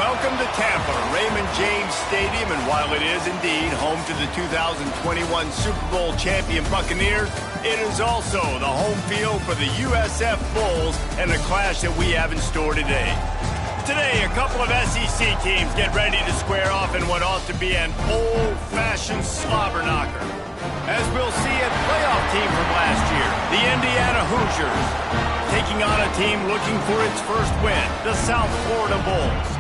Welcome to Tampa, Raymond James Stadium, and while it is indeed home to the 2021 Super Bowl champion Buccaneers, it is also the home field for the USF Bulls and the clash that we have in store today. Today, a couple of SEC teams get ready to square off in what ought to be an old-fashioned slobber knocker. As we'll see a playoff team from last year, the Indiana Hoosiers, taking on a team looking for its first win, the South Florida Bulls.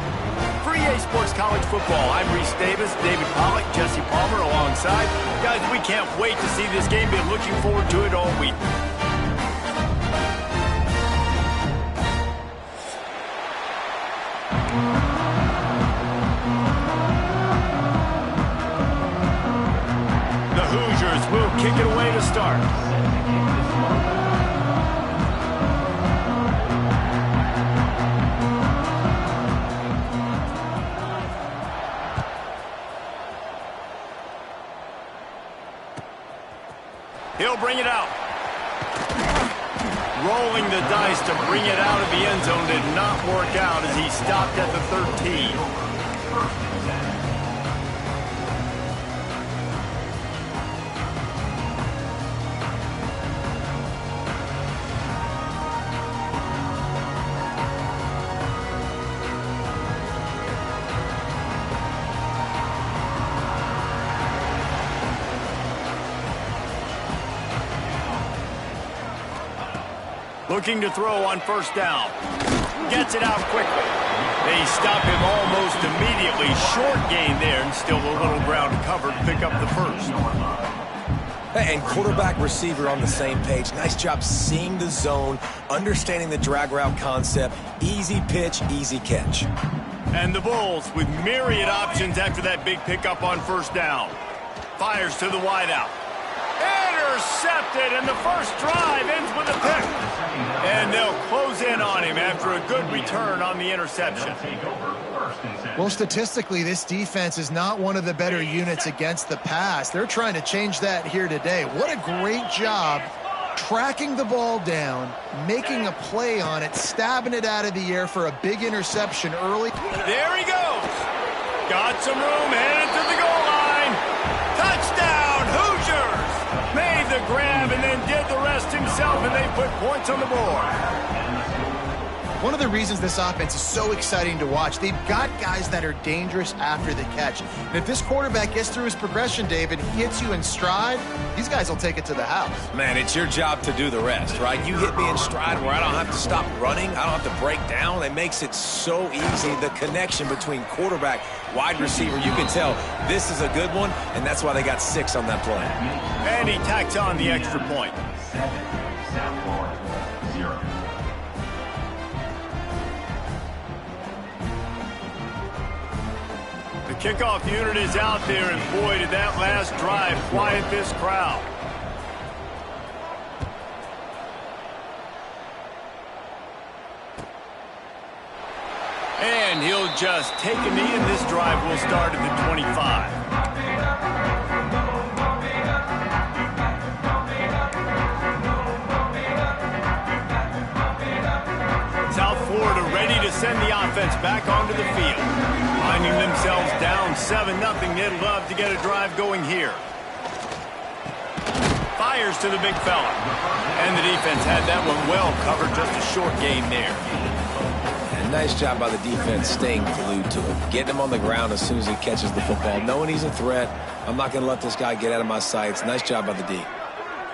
For EA Sports College Football, I'm Reese Davis, David Pollack, Jesse Palmer alongside. Guys, we can't wait to see this game. Been looking forward to it all week. The Hoosiers will kick it away to start. He'll bring it out. Rolling the dice to bring it out of the end zone did not work out as he stopped at the 13. Looking to throw on first down. Gets it out quickly. They stop him almost immediately. Short gain there, and still a little ground covered. Pick up the first. And quarterback receiver on the same page. Nice job seeing the zone, understanding the drag route concept. Easy pitch, easy catch. And the Bulls with myriad options after that big pickup on first down. Fires to the wideout. Intercepted, and the first drive ends with a pick. And they'll close in on him after a good return on the interception. Well, statistically, this defense is not one of the better units against the pass. They're trying to change that here today. What a great job tracking the ball down, making a play on it, stabbing it out of the air for a big interception early. There he goes. Got some room, headed to the goal line. Touchdown, Hoosiers! Made the grab and then did the rest himself, and they put points on the board. One of the reasons this offense is so exciting to watch, they've got guys that are dangerous after the catch. And if this quarterback gets through his progression, David, he hits you in stride, these guys will take it to the house. Man, it's your job to do the rest, right? You hit me in stride where I don't have to stop running. I don't have to break down. It makes it so easy. The connection between quarterback, wide receiver, you can tell this is a good one, and that's why they got 6 on that play. And he tacks on the extra point. 7, South Florida, 0. The kickoff unit is out there, and boy, did that last drive quiet this crowd. And he'll just take a knee, and this drive will start at the 25. South Florida ready to send the offense back onto the field. Finding themselves down 7-0, they'd love to get a drive going here. Fires to the big fella. And the defense had that one well covered, just a short gain there. And nice job by the defense staying glued to him. Getting him on the ground as soon as he catches the football. Knowing he's a threat, I'm not going to let this guy get out of my sights. Nice job by the D.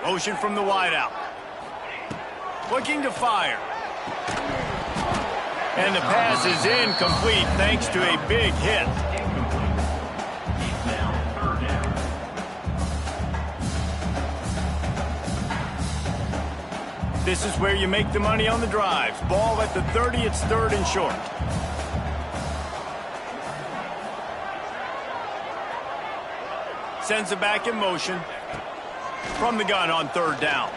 Motion from the wideout. Looking to fire. And the pass is incomplete thanks to a big hit. This is where you make the money on the drives. Ball at the 30, it's 3rd and short. Sends it back in motion. From the gun on 3rd down.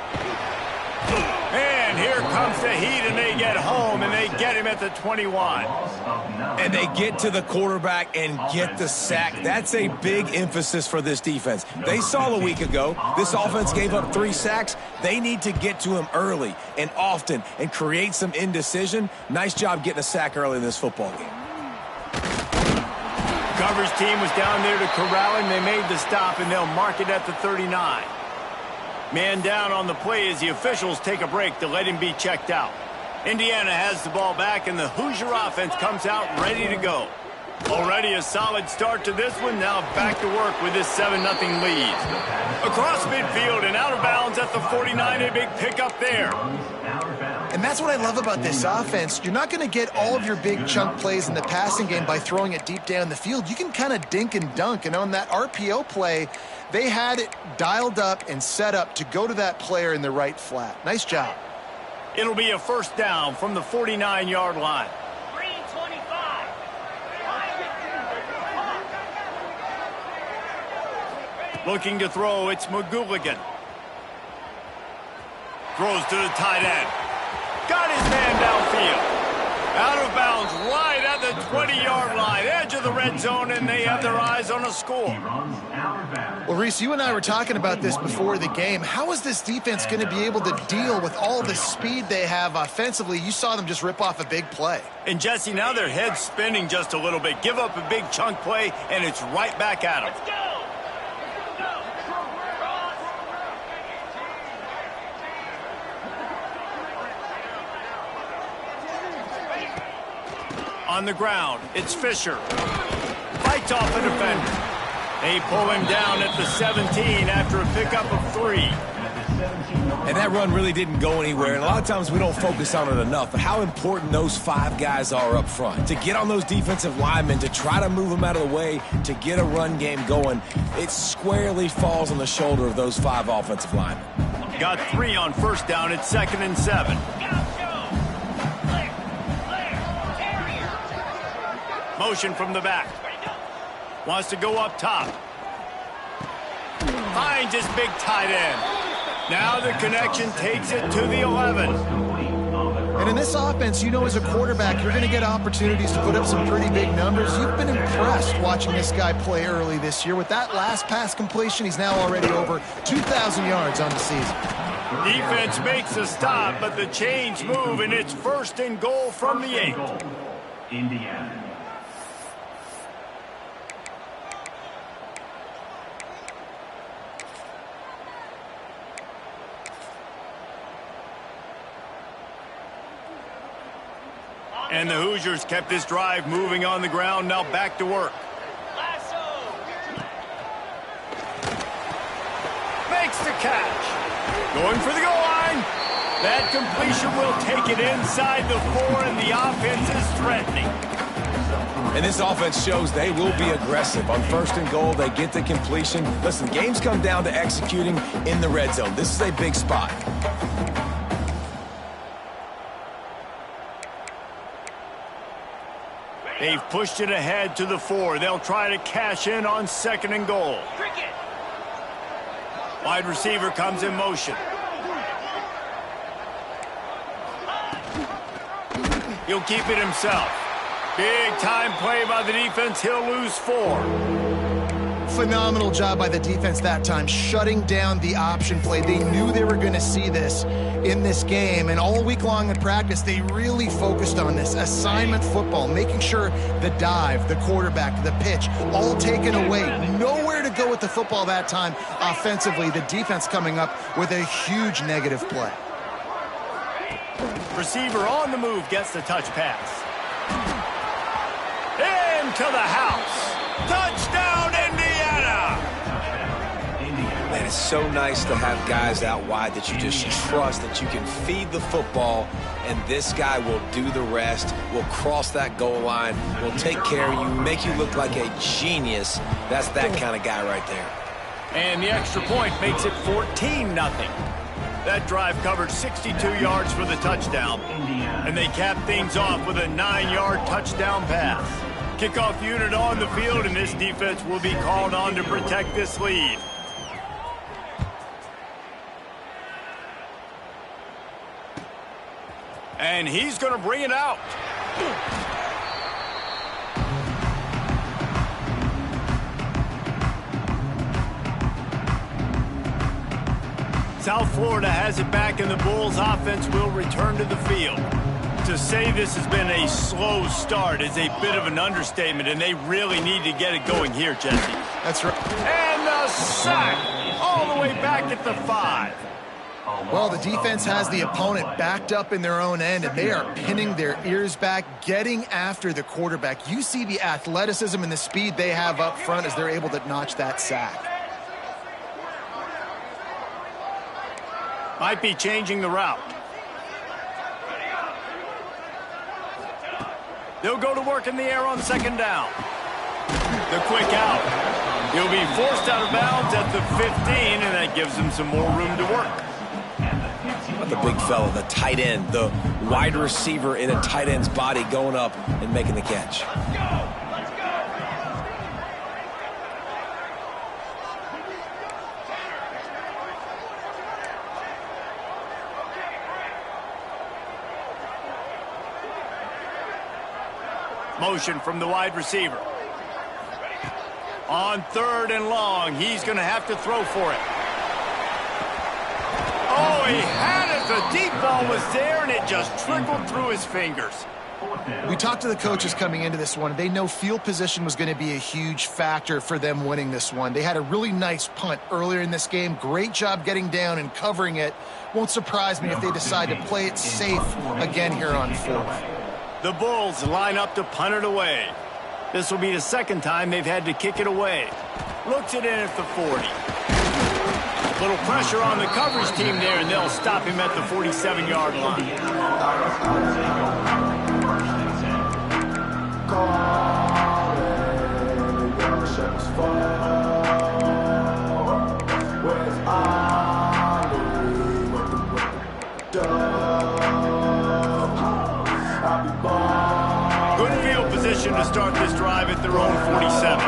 And here comes the heat, and they get home, and they get him at the 21. And they get to the quarterback and get the sack. That's a big emphasis for this defense. They saw a week ago, this offense gave up 3 sacks. They need to get to him early and often and create some indecision. Nice job getting a sack early in this football game. coverage team was down there to corral him. They made the stop, and they'll mark it at the 39. Man down on the play as the officials take a break to let him be checked out. Indiana has the ball back, and the Hoosier offense comes out ready to go. Already a solid start to this one. Now back to work with this 7-0 lead. Across midfield and out of bounds at the 49. A big pickup there. And that's what I love about this offense. You're not going to get all of your big chunk plays in the passing game by throwing it deep down the field. You can kind of dink and dunk. And on that RPO play, they had it dialed up and set up to go to that player in the right flat. Nice job. It'll be a first down from the 49-yard line. Looking to throw, it's McGooligan. Throws to the tight end. Got his man downfield. Out of bounds, right at the 20-yard line. Edge of the red zone, and they have their eyes on a score. Well, Reese, you and I were talking about this before the game. How is this defense going to be able to deal with all the speed they have offensively? You saw them just rip off a big play. And, Jesse, now their head's spinning just a little bit. Give up a big chunk play, and it's right back at them. Let's go. On the ground, it's Fisher. Fights off the defender. They pull him down at the 17 after a pickup of 3. And that run really didn't go anywhere. And a lot of times we don't focus on it enough. But how important those 5 guys are up front. To get on those defensive linemen, to try to move them out of the way, to get a run game going, it squarely falls on the shoulder of those 5 offensive linemen. Got 3 on first down. It's 2nd and 7. Motion from the back. Wants to go up top. Finds his big tight end. Now the connection takes it to the 11. And in this offense, you know, as a quarterback, you're going to get opportunities to put up some pretty big numbers. You've been impressed watching this guy play early this year. With that last pass completion, he's now already over 2,000 yards on the season. Defense makes a stop, but the chains move, and it's 1st and goal from the 8. Indiana. And the Hoosiers kept this drive moving on the ground. Now back to work. Makes the catch. Going for the goal line. That completion will take it inside the 4, and the offense is threatening. And this offense shows they will be aggressive. On 1st and goal, they get the completion. Listen, games come down to executing in the red zone. This is a big spot. They've pushed it ahead to the 4. They'll try to cash in on 2nd and goal. Wide receiver comes in motion. He'll keep it himself. Big time play by the defense. He'll lose 4. Phenomenal job by the defense that time, shutting down the option play. They knew they were going to see this in this game, and all week long in practice, they really focused on this assignment football, making sure the dive, the quarterback, the pitch, all taken away. Nowhere to go with the football that time offensively. The defense coming up with a huge negative play. Receiver on the move gets the touch pass. Into the house. Touchdown, Indiana! Man, it's so nice to have guys out wide that you just trust that you can feed the football, and this guy will do the rest, will cross that goal line, will take care of you, make you look like a genius. That's that kind of guy right there. And the extra point makes it 14-0. That drive covered 62 yards for the touchdown, and they cap things off with a 9-yard touchdown pass. Kickoff unit on the field, and this defense will be called on to protect this lead. And he's going to bring it out. South Florida has it back, and the Bulls offense will return to the field. To say this has been a slow start is a bit of an understatement, and they really need to get it going here, Jesse. That's right. And the sack all the way back at the 5. Well, the defense has the opponent backed up in their own end, and they are pinning their ears back, getting after the quarterback. You see the athleticism and the speed they have up front as they're able to notch that sack. Might be changing the route. They'll go to work in the air on second down. The quick out. He'll be forced out of bounds at the 15, and that gives him some more room to work. The big fella, the tight end, the wide receiver in a tight end's body going up and making the catch. Motion from the wide receiver. On 3rd and long, he's going to have to throw for it. Oh, he had it. The deep ball was there, and it just trickled through his fingers. We talked to the coaches coming into this one. They know field position was going to be a huge factor for them winning this one. They had a really nice punt earlier in this game. Great job getting down and covering it. Won't surprise me if they decide to play it safe again here on 4th. The Bulls line up to punt it away. This will be the second time they've had to kick it away. Looks it in at the 40. Little pressure on the coverage team there, and they'll stop him at the 47-yard line. Good field position to start this drive at their own 47.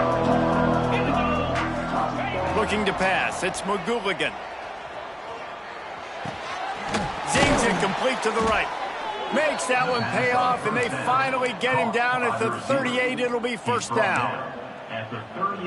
Looking to pass, it's McGooligan. Zings it complete to the right. Makes that one pay off, and they finally get him down at the 38. It'll be first down.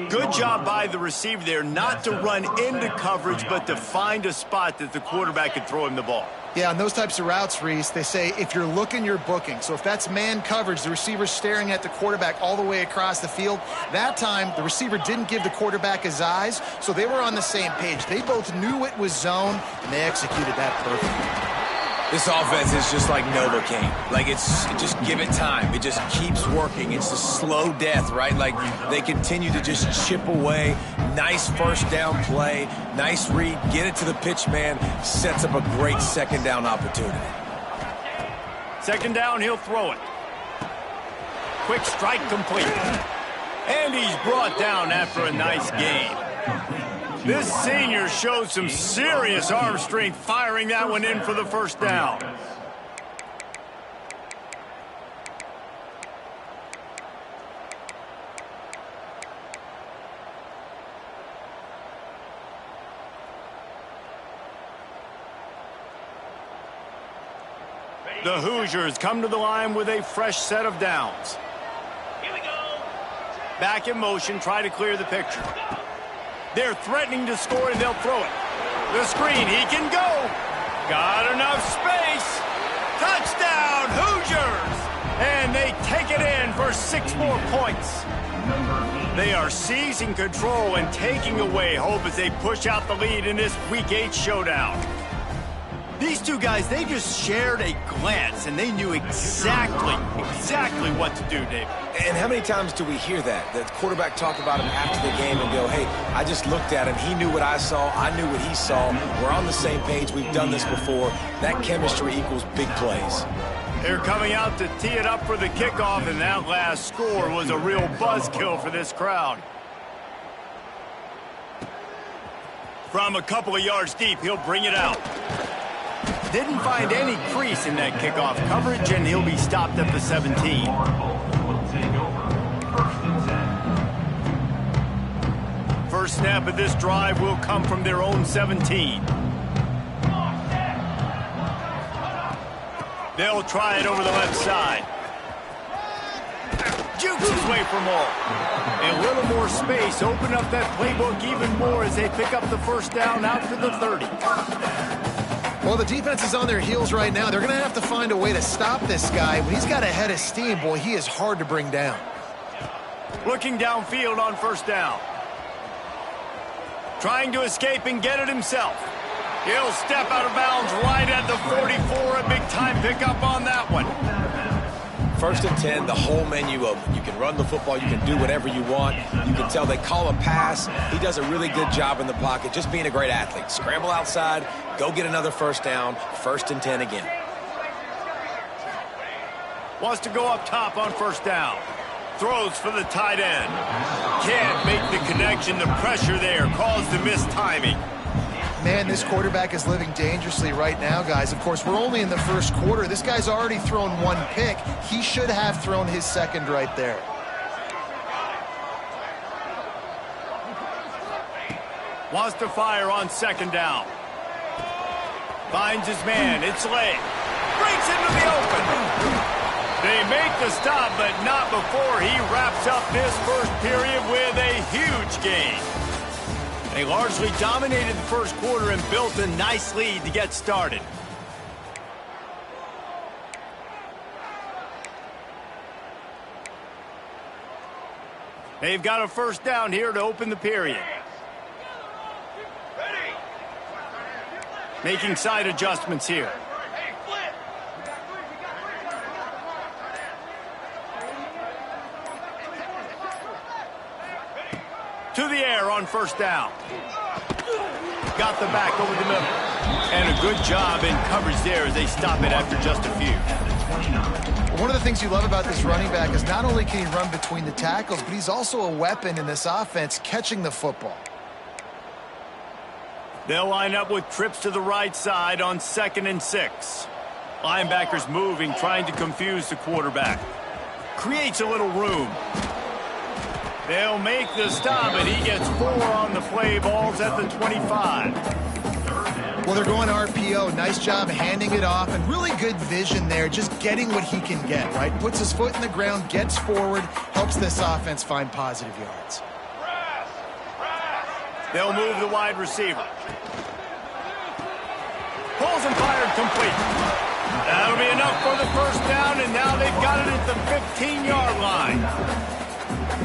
Good job by the receiver there, not to run into coverage, but to find a spot that the quarterback could throw him the ball. Yeah, on those types of routes, Reese, they say if you're looking, you're booking. So if that's man coverage, the receiver's staring at the quarterback all the way across the field. That time, the receiver didn't give the quarterback his eyes, so they were on the same page. They both knew it was zone, and they executed that perfectly. This offense is just like Novocaine. Like, just give it time. It just keeps working. It's a slow death, right? Like, they continue to just chip away. Nice first down play. Nice read. Get it to the pitch man. Sets up a great second down opportunity. Second down, he'll throw it. Quick strike complete. And he's brought down after a nice gain. This senior showed some serious arm strength firing that one in for the first down. The Hoosiers come to the line with a fresh set of downs. Here we go. Back in motion, try to clear the picture. They're threatening to score, and they'll throw it. The screen, he can go. Got enough space. Touchdown, Hoosiers! And they take it in for 6 more points. They are seizing control and taking away hope as they push out the lead in this Week 8 showdown. These two guys, they just shared a glance, and they knew exactly what to do, David. And how many times do we hear that? The quarterback talk about him after the game and go, hey, I just looked at him. He knew what I saw. I knew what he saw. We're on the same page. We've done this before. That chemistry equals big plays. They're coming out to tee it up for the kickoff, and that last score was a real buzzkill for this crowd. From a couple of yards deep, he'll bring it out. Didn't find any crease in that kickoff coverage, and he'll be stopped at the 17. First snap of this drive will come from their own 17. They'll try it over the left side. Jukes his way for more. A little more space. Open up that playbook even more as they pick up the first down out to the 30. Well, the defense is on their heels right now. They're going to have to find a way to stop this guy. When he's got a head of steam, boy, he is hard to bring down. Looking downfield on first down. Trying to escape and get it himself. He'll step out of bounds right at the 44. A big-time pickup on that one. 1st and 10, the whole menu open. You can run the football. You can do whatever you want. You can tell they call a pass. He does a really good job in the pocket, just being a great athlete. Scramble outside, go get another first down, 1st and 10 again. Wants to go up top on first down. Throws for the tight end. Can't make the connection. The pressure there caused the missed timing. Man, this quarterback is living dangerously right now, guys. Of course, we're only in the first quarter. This guy's already thrown one pick. He should have thrown his second right there. Wants to fire on second down. Finds his man. It's late. Breaks into the open. They make the stop, but not before he wraps up this first period with a huge gain. They largely dominated the first quarter and built a nice lead to get started. They've got a first down here to open the period. Making side adjustments here. To the air on first down. Got the back over the middle. And a good job in coverage there as they stop it after just a few. One of the things you love about this running back is not only can he run between the tackles, but he's also a weapon in this offense catching the football. They'll line up with trips to the right side on 2nd and 6. Linebackers moving, trying to confuse the quarterback. Creates a little room. They'll make the stop, and he gets 4 on the play. Ball's at the 25. Well, they're going RPO. Nice job handing it off, and really good vision there, just getting what he can get, right? Puts his foot in the ground, gets forward, helps this offense find positive yards. They'll move the wide receiver. Pulls and fired complete. That'll be enough for the first down, and now they've got it at the 15-yard line.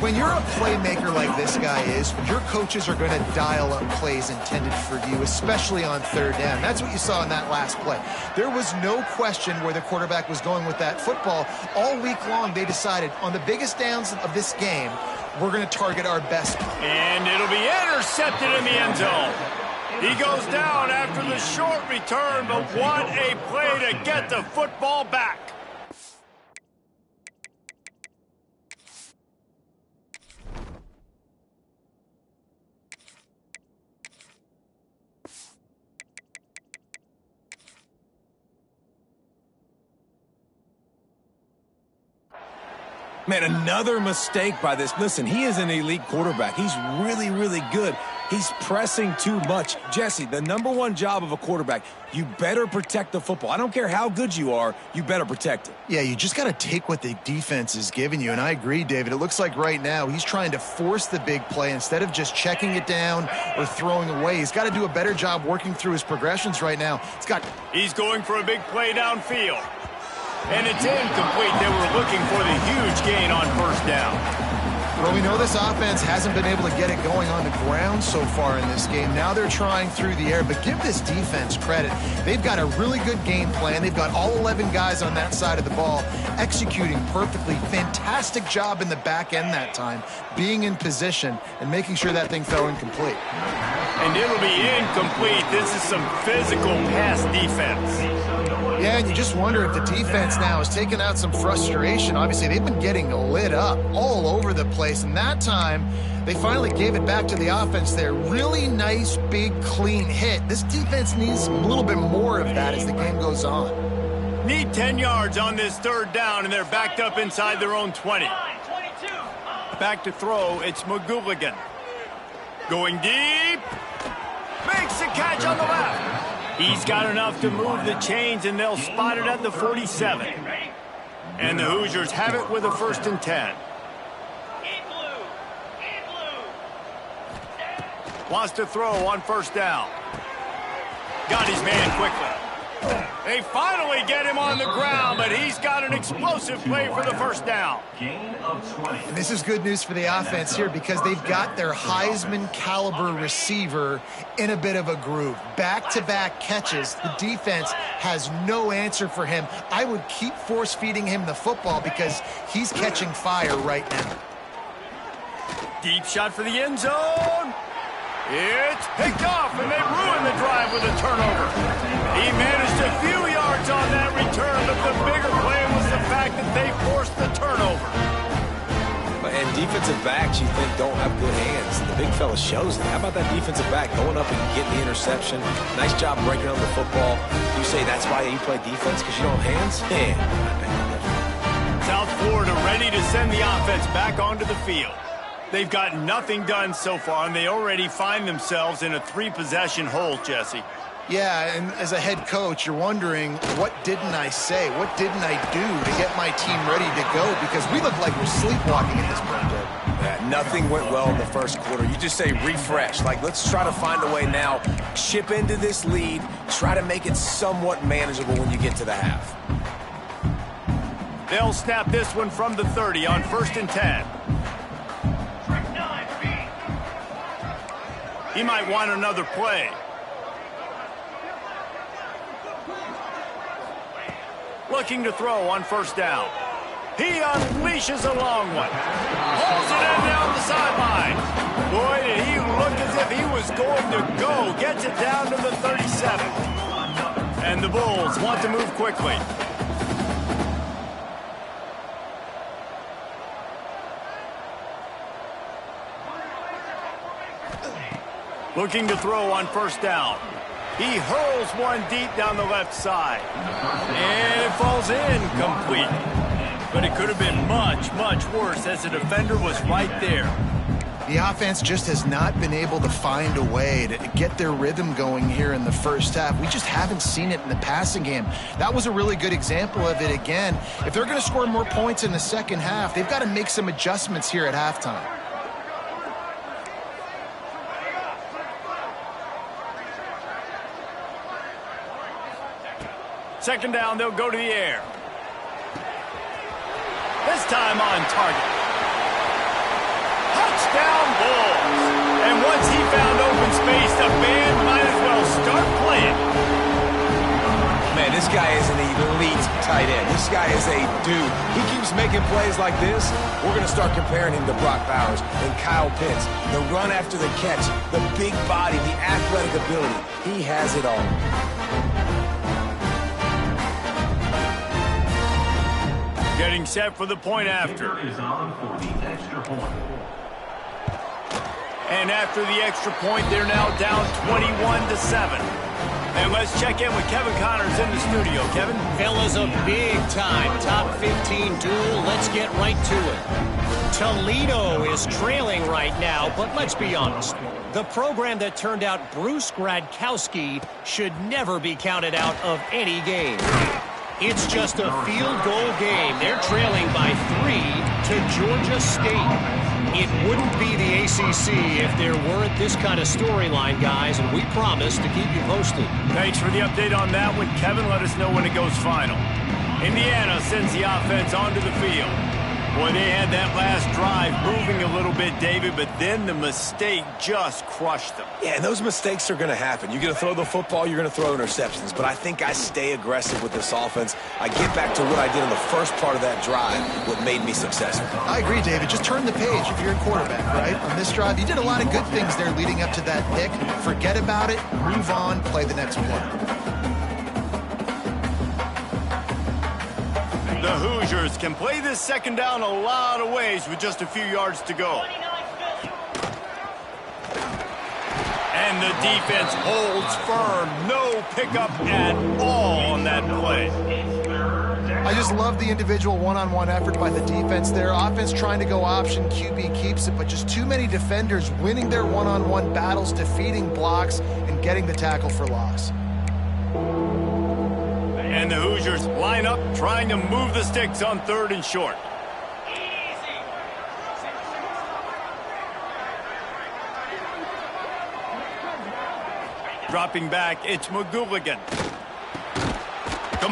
When you're a playmaker like this guy is, your coaches are going to dial up plays intended for you, especially on 3rd down. That's what you saw in that last play. There was no question where the quarterback was going with that football. All week long, they decided on the biggest downs of this game, we're going to target our best. And it'll be intercepted in the end zone. He goes down after the short return, but what a play to get the football back. Man, another mistake by this. Listen, he is an elite quarterback. He's really, really good. He's pressing too much. Jesse, the #1 job of a quarterback, you better protect the football. I don't care how good you are, you better protect it. Yeah, you just got to take what the defense is giving you, and I agree, David. It looks like right now he's trying to force the big play instead of just checking it down or throwing away. He's got to do a better job working through his progressions right now. He's going for a big play downfield. And it's incomplete. They were looking for the huge gain on first down. Well, we know this offense hasn't been able to get it going on the ground so far in this game. Now they're trying through the air, but give this defense credit. They've got a really good game plan. They've got all 11 guys on that side of the ball executing perfectly. Fantastic job in the back end that time, being in position and making sure that thing fell incomplete. And it'll be incomplete. This is some physical pass defense. Yeah, and you just wonder if the defense now has taken out some frustration. Obviously, they've been getting lit up all over the place, and that time they finally gave it back to the offense there. Really nice, big, clean hit. This defense needs a little bit more of that as the game goes on. Need 10 yards on this 3rd down, and they're backed up inside their own 20. Back to throw, it's McGooligan. Going deep. Makes the catch on the left. He's got enough to move the chains, and they'll spot it at the 47. And the Hoosiers have it with a 1st and 10. Wants to throw on first down. Got his man quickly. They finally get him on the ground, but he's got an explosive play for the first down. Gain of 20. And this is good news for the offense here because they've got their Heisman caliber receiver in a bit of a groove. Back-to-back catches. The defense has no answer for him. I would keep force-feeding him the football because he's catching fire right now. Deep shot for the end zone. It's picked off, and they ruin the drive with a turnover. He managed a few yards on that return, but the bigger play was the fact that they forced the turnover. And defensive backs, you think, don't have good hands. The big fella shows it. How about that defensive back going up and getting the interception? Nice job breaking on the football. You say that's why you play defense, because you don't have hands? Yeah. South Florida ready to send the offense back onto the field. They've got nothing done so far, and they already find themselves in a 3-possession hole, Jesse. Yeah, and as a head coach, you're wondering, what didn't I say? What didn't I do to get my team ready to go? Because we look like we're sleepwalking at this point. Yeah, nothing went well in the first quarter. You just say refresh. Like, let's try to find a way now. Chip into this lead. Try to make it somewhat manageable when you get to the half. They'll snap this one from the 30 on 1st and 10. He might want another play. Looking to throw on 1st down. He unleashes a long one. Hauls it in down the sideline. Boy, did he look as if he was going to go. Gets it down to the 37. And the Bulls want to move quickly. Looking to throw on 1st down. He hurls one deep down the left side. And it falls incomplete. But it could have been much, much worse as the defender was right there. The offense just has not been able to find a way to get their rhythm going here in the first half. We just haven't seen it in the passing game. That was a really good example of it again. If they're going to score more points in the second half, they've got to make some adjustments here at halftime. Second down, they'll go to the air. This time on target. Touchdown Bulls. And once he found open space, the band might as well start playing. Man, this guy is an elite tight end. This guy is a dude. He keeps making plays like this. We're going to start comparing him to Brock Bowers and Kyle Pitts. The run after the catch, the big body, the athletic ability. He has it all. Getting set for the point after. Is on for the extra point. And after the extra point, they're now down 21-7. And let's check in with Kevin Connors in the studio. Kevin? Fellas, a big-time top 15 duel. Let's get right to it. Toledo is trailing right now, but let's be honest. The program that turned out Bruce Gradkowski should never be counted out of any game. It's just a field goal game. They're trailing by 3 to Georgia State. It wouldn't be the ACC if there weren't this kind of storyline, guys, and we promise to keep you posted. Thanks for the update on that one, Kevin. Let us know when it goes final. Indiana sends the offense onto the field. Boy, they had that last drive moving a little bit, David, but then the mistake just crushed them. Yeah, and those mistakes are going to happen. You're going to throw the football, you're going to throw interceptions. But I think I stay aggressive with this offense. I get back to what I did in the first part of that drive, what made me successful. I agree, David. Just turn the page if you're a quarterback, right? On this drive, you did a lot of good things there leading up to that pick. Forget about it, move on, play the next play. The Hoosiers can play this second down a lot of ways with just a few yards to go. And the defense holds firm. No pickup at all on that play. I just love the individual one-on-one effort by the defense there. Offense trying to go option, QB keeps it, but just too many defenders winning their one-on-one battles, defeating blocks, and getting the tackle for loss. And the Hoosiers line up, trying to move the sticks on 3rd and short. Dropping back, it's McGooligan.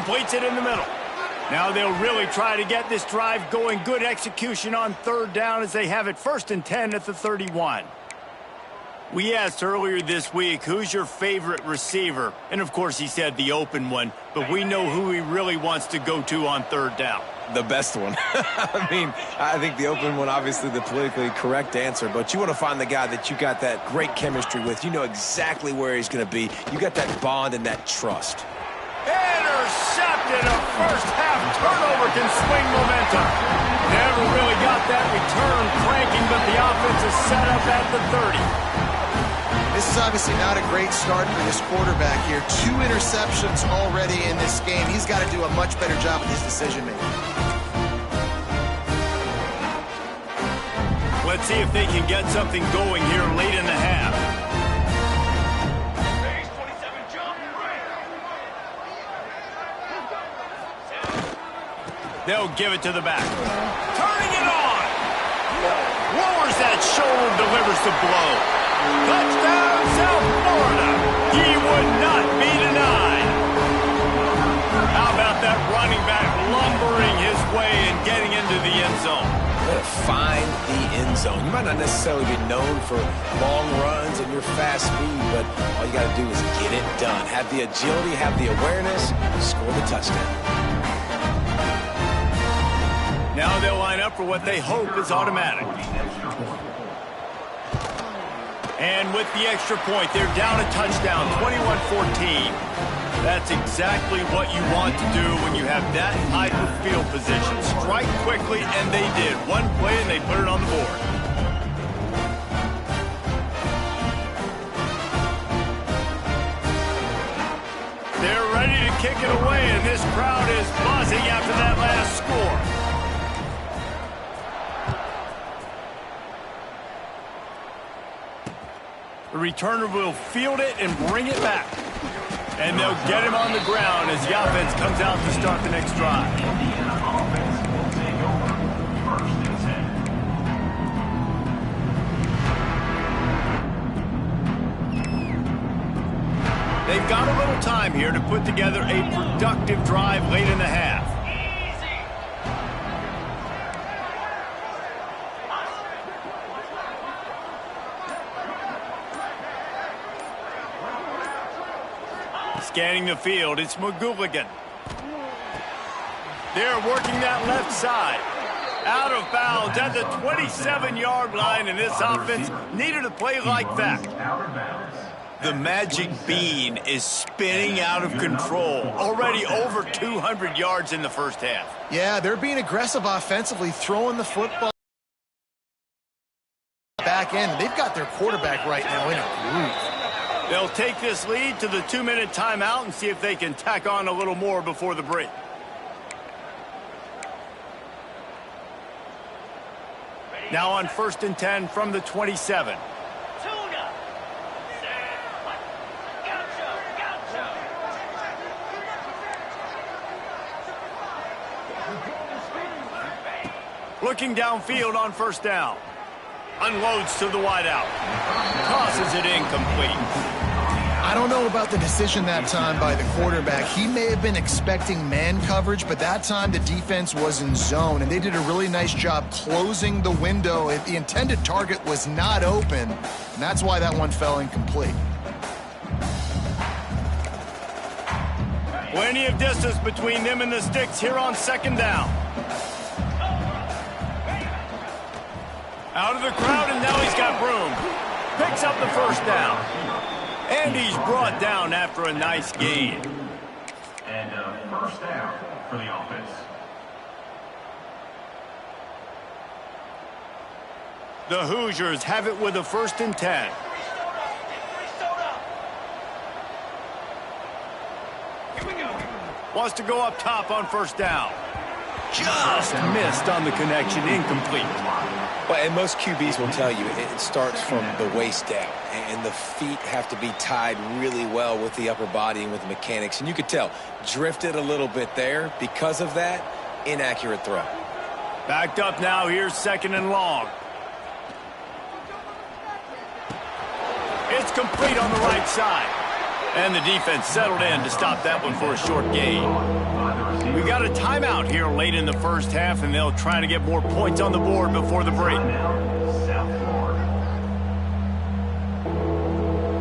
completes it in the middle. Now they'll really try to get this drive going. Good execution on third down as they have it 1st and 10 at the 31. We asked earlier this week, who's your favorite receiver? And, of course, he said the open one, but we know who he really wants to go to on third down. The best one. I mean, I think the open one, obviously the politically correct answer, but you want to find the guy that you got that great chemistry with. You know exactly where he's going to be. You got that bond and that trust. Intercepted. A first-half turnover can swing momentum. Never really got that return cranking, but the offense is set up at the 30. This is obviously not a great start for this quarterback here. 2 interceptions already in this game. He's got to do a much better job with his decision-making. Let's see if they can get something going here late in the half. They'll give it to the back. Turning it on. Lowers that shoulder, delivers the blow. Touchdown, South Florida. He would not be denied. How about that running back lumbering his way and getting into the end zone? Way to find the end zone. You might not necessarily be known for long runs and your fast speed, but all you got to do is get it done. Have the agility, have the awareness, score the touchdown. Now they'll line up for what they hope is automatic. And with the extra point, they're down a touchdown, 21-14. That's exactly what you want to do when you have that type of field position. Strike quickly, and they did. One play, and they put it on the board. They're ready to kick it away, and this crowd is buzzing after that last score. The returner will field it and bring it back. And they'll get him on the ground as the offense comes out to start the next drive. They've got a little time here to put together a productive drive late in the half. Scanning the field, it's McGooligan. They're working that left side. Out of bounds at the 27-yard line, and this offense needed a play like that. The magic bean is spinning out of control. Already over 200 yards in the first half. Yeah, they're being aggressive offensively, throwing the football back in. They've got their quarterback right now in a groove. They'll take this lead to the 2-minute timeout and see if they can tack on a little more before the break. Now on 1st and 10 from the 27. Looking downfield on 1st down. Unloads to the wideout. Tosses it incomplete. I don't know about the decision that time by the quarterback. He may have been expecting man coverage, but that time the defense was in zone, and they did a really nice job closing the window. The intended target was not open, and that's why that one fell incomplete. Plenty of distance between them and the sticks here on 2nd down. Out of the crowd, and now he's got room. Picks up the 1st down. And he's brought down after a nice gain. And a 1st down for the offense. The Hoosiers have it with a 1st and 10. Here we go. Wants to go up top on 1st down. Just missed on the connection, incomplete. Well, and most QBs will tell you it starts from the waist down, and the feet have to be tied really well with the upper body and with the mechanics. And you could tell, drifted a little bit there. Because of that, inaccurate throw. Backed up now, here's 2nd and long. It's complete on the right side. And the defense settled in to stop that one for a short gain. We got a timeout here late in the first half, and they'll try to get more points on the board before the break.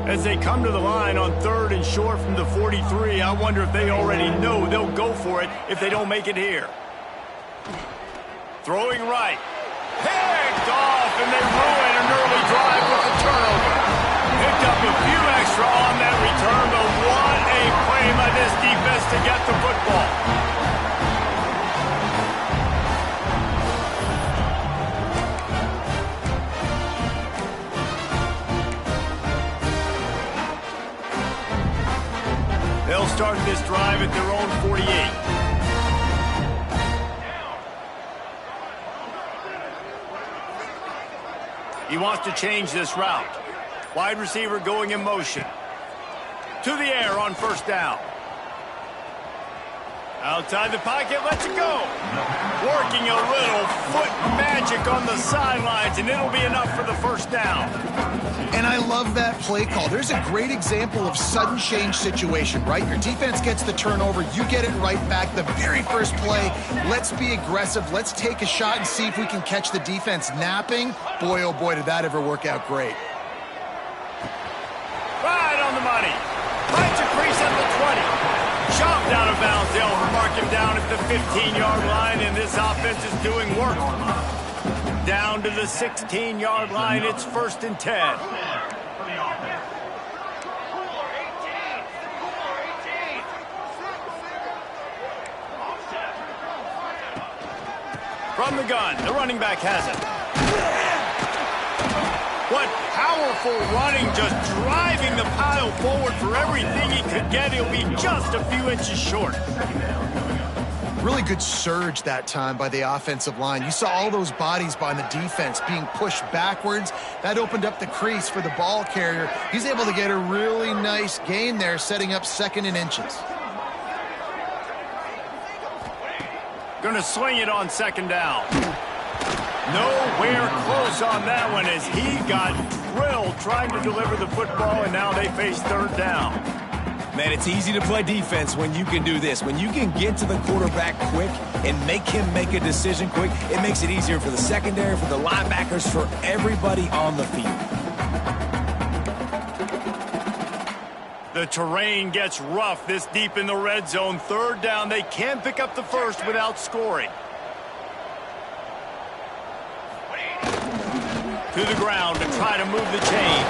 As they come to the line on 3rd and short from the 43, I wonder if they already know they'll go for it if they don't make it here. Throwing right. Picked off, and they ruin an early drive with the turnover. Picked up a few extra on that return, but what a play by this defense to get the football. They'll start this drive at their own 48. He wants to change this route. Wide receiver going in motion. To the air on 1st down. Outside the pocket, lets it go. Working a little foot magic on the sidelines, and it'll be enough for the 1st down. And I love that play call. There's a great example of sudden change situation, right? Your defense gets the turnover, you get it right back. The very first play, let's be aggressive. Let's take a shot and see if we can catch the defense napping. Boy, oh boy, did that ever work out great. Right on the money. Finds a crease at the 20. Shoved out of bounds. They'll mark him down at the 15-yard line, and this offense is doing work. Down to the 16-yard line. It's 1st and 10. From the gun, the running back has it. What powerful running, just driving the pile forward for everything he could get. He'll be just a few inches short. Really good surge that time by the offensive line. You saw all those bodies by the defense being pushed backwards. That opened up the crease for the ball carrier. He's able to get a really nice gain there, setting up 2nd and inches. Gonna swing it on 2nd down. Nowhere close on that one as he got drilled trying to deliver the football, and now they face 3rd down. Man, it's easy to play defense when you can do this. When you can get to the quarterback quick and make him make a decision quick, it makes it easier for the secondary, for the linebackers, for everybody on the field. The terrain gets rough this deep in the red zone. 3rd down. They can pick up the 1st without scoring. To the ground to try to move the chain.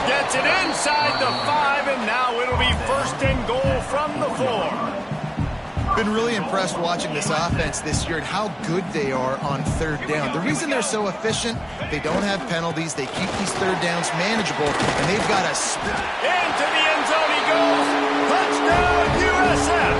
Gets it inside the 5, and now it'll be 1st and goal from the 4. Been really impressed watching this offense this year and how good they are on 3rd down. The reason they're so efficient, they don't have penalties. They keep these 3rd downs manageable, and they've got a spin. Into the end zone he goes. Touchdown, USF.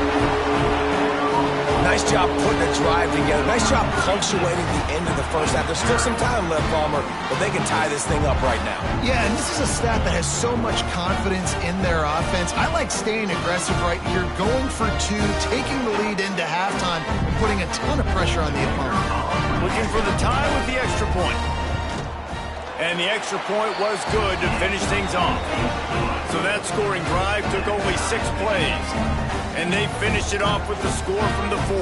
Nice job putting a drive together. Nice job punctuating the end of the first half. There's still some time left, Palmer, but they can tie this thing up right now. Yeah, and this is a staff that has so much confidence in their offense. I like staying aggressive right here, going for 2, taking the lead into halftime, and putting a ton of pressure on the opponent. Looking for the tie with the extra point. And the extra point was good to finish things off. So that scoring drive took only 6 plays. And they finished it off with the score from the 4.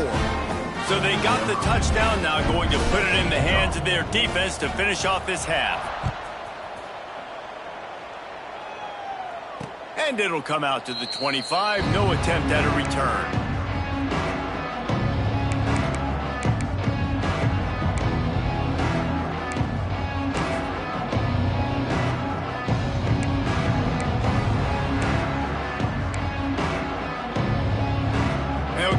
So they got the touchdown, now going to put it in the hands of their defense to finish off this half. And it'll come out to the 25. No attempt at a return.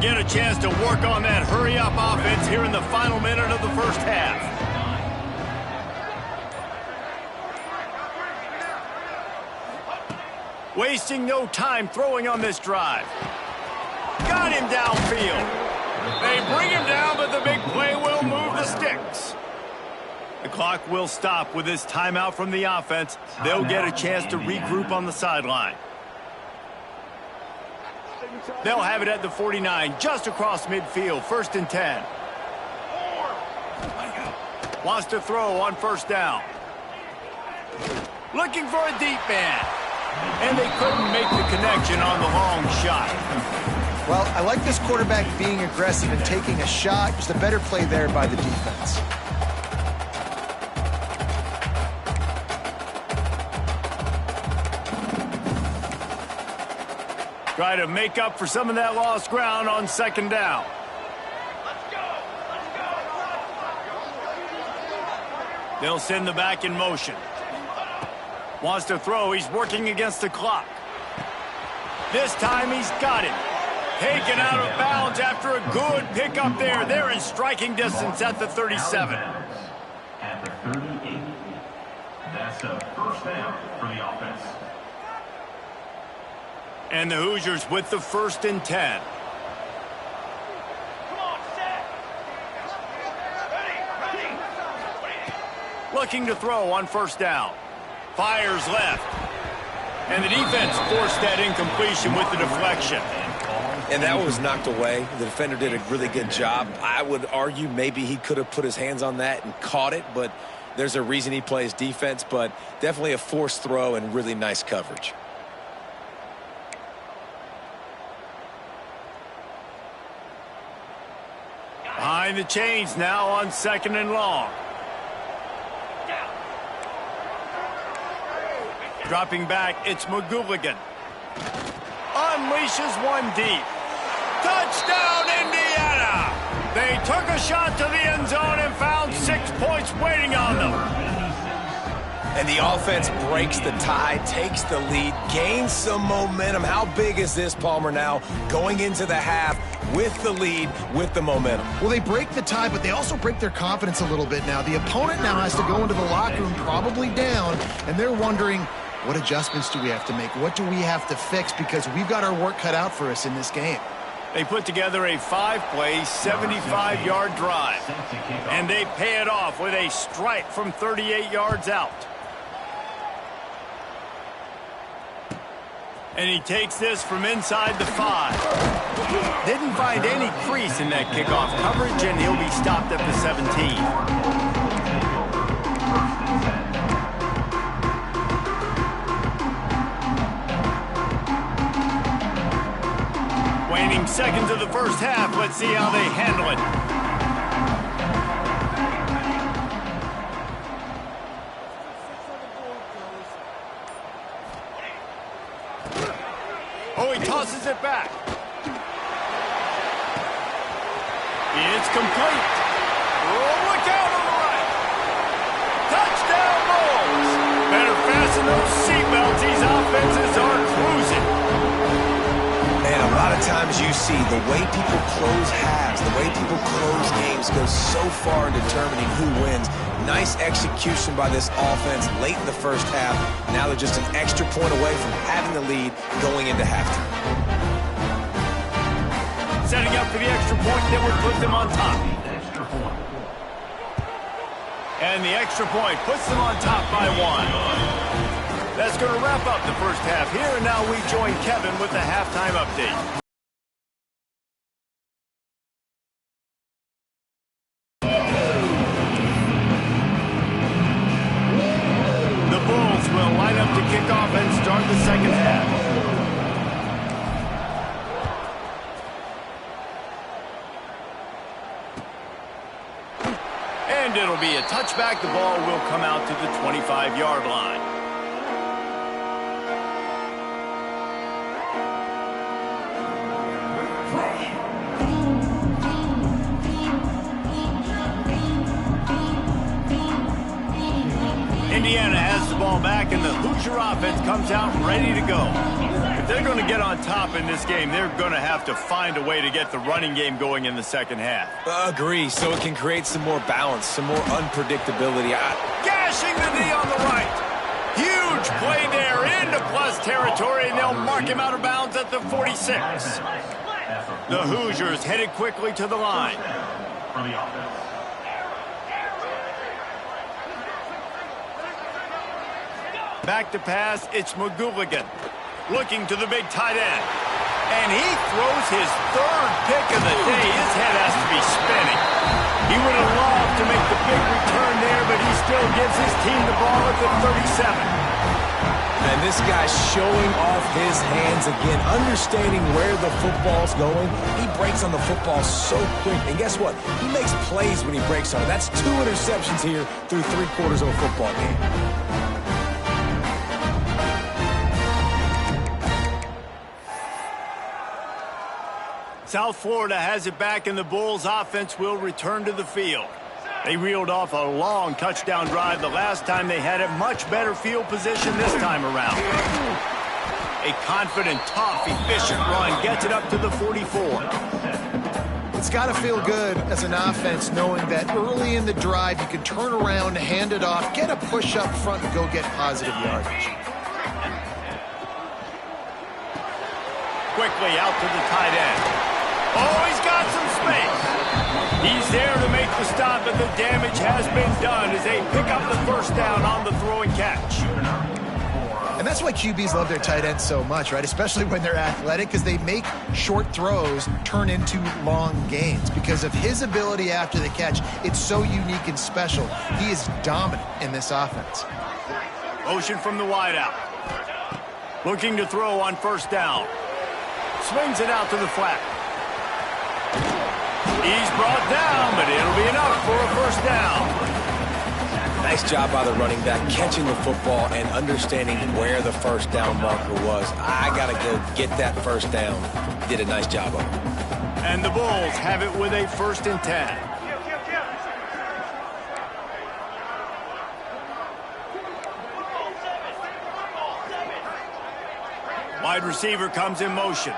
Get a chance to work on that hurry-up offense here in the final minute of the first half. Wasting no time throwing on this drive. Got him downfield. They bring him down, but the big play will move the sticks. The clock will stop with this timeout from the offense. They'll get a chance to regroup on the sideline. They'll have it at the 49, just across midfield, 1st and 10. Wants to throw on 1st down. Looking for a deep man. And they couldn't make the connection on the long shot. Well, I like this quarterback being aggressive and taking a shot. Just a better play there by the defense. Try to make up for some of that lost ground on second down. They'll send the back in motion. Wants to throw. He's working against the clock. This time he's got it. Taken out of bounds after a good pickup there. They're in striking distance at the 37. At the 38. That's a first down for the offense. And the Hoosiers with the 1st and 10. Looking to throw on 1st down. Fires left. And the defense forced that incompletion with the deflection. And that was knocked away. The defender did a really good job. I would argue maybe he could have put his hands on that and caught it, but there's a reason he plays defense, but definitely a forced throw and really nice coverage. Behind the chains now on 2nd and long. Dropping back, it's McGooligan. Unleashes one deep. Touchdown, Indiana! They took a shot to the end zone and found 6 points waiting on them. And the offense breaks the tie, takes the lead, gains some momentum. How big is this, Palmer, now going into the half with the lead, with the momentum? Well, they break the tie, but they also break their confidence a little bit now. The opponent now has to go into the locker room probably down, and they're wondering, what adjustments do we have to make? What do we have to fix? Because we've got our work cut out for us in this game. They put together a 5-play, 75-yard drive. And they pay it off with a strike from 38 yards out. And he takes this from inside the 5. Didn't find any crease in that kickoff coverage, and he'll be stopped at the 17. Waning seconds of the first half. Let's see how they handle it. Oh, he tosses it back. It's complete. Oh, look out on the right. Touchdown, Bulls. Better fasten those seatbelts. These offenses are cruising. And a lot of times you see the way people close halves, the way people close games goes so far in determining who wins. Nice execution by this offense late in the first half. Now they're just an extra point away from having the lead going into halftime. Setting up for the extra point that would put them on top. And the extra point puts them on top by 1. That's going to wrap up the first half here, and now we join Kevin with the halftime update. The Bulls will line up to kick off and start the second half. And it'll be a touchback. The ball will come out to the 25-yard line. Indiana has the ball back, and the Hoosier offense comes out ready to go. If they're going to get on top in this game, they're going to have to find a way to get the running game going in the second half. Agree, so it can create some more balance, some more unpredictability. Gashing the knee on the right. Huge play there into plus territory, and they'll mark him out of bounds at the 46. The Hoosiers headed quickly to the line. For the offense. Back to pass, it's McGooligan. Looking to the big tight end. And he throws his 3rd pick of the day. His head has to be spinning. He would have loved to make the big return there, but he still gives his team the ball at the 37. And this guy's showing off his hands again, understanding where the football's going. He breaks on the football so quick. And guess what? He makes plays when he breaks on it. That's 2 interceptions here through 3/4 of a football game. South Florida has it back, and the Bulls offense will return to the field. They reeled off a long touchdown drive the last time they had it. Much better field position this time around. A confident, tough, efficient run gets it up to the 44. It's got to feel good as an offense knowing that early in the drive you can turn around, hand it off, get a push up front, and go get positive yardage. Quickly out to the tight end. Oh, he's got some space. He's there to make the stop, but the damage has been done as they pick up the first down on the throw and catch. And that's why QBs love their tight ends so much, right? Especially when they're athletic, because they make short throws turn into long gains. Because of his ability after the catch, it's so unique and special. He is dominant in this offense. Motion from the wideout. Looking to throw on first down. Swings it out to the flat. He's brought down, but it'll be enough for a first down. Nice job by the running back, catching the football and understanding where the first down marker was. I got to go get that first down. Did a nice job of it. And the Bulls have it with a 1st and 10. Wide receiver comes in motion.